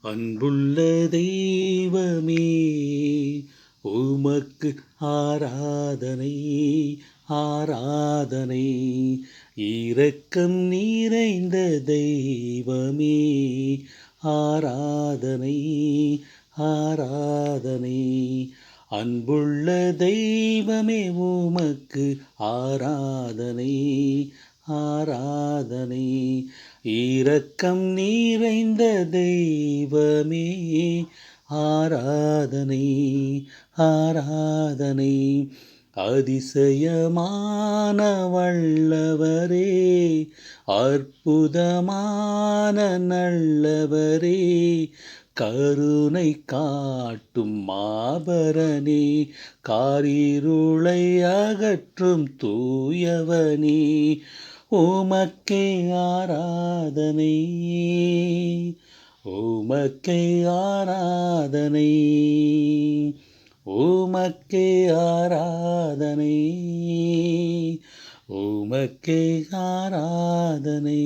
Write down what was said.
அன்புள்ள தெய்வமே உமக்கு ஆராதனை ஆராதனை. இரக்கம் நிறைந்த தெய்வமே ஆராதனை ஆராதனை. அன்புள்ள தெய்வமே உமக்கு ஆராதனை ஆராதனை. இரக்கம் நிறைந்த தெய்வமே ஆராதனை ஆராதனை. அதிசயமான வல்லவரே, அற்புதமான நல்லவரே, கருணை காட்டும் மாபரனே, காரிருளை அகற்றும் தூயவனே, உமக்கே ஆராதனை உமக்கே ஆராதனை உமக்கே ஆராதனை உமக்கே ஆராதனை.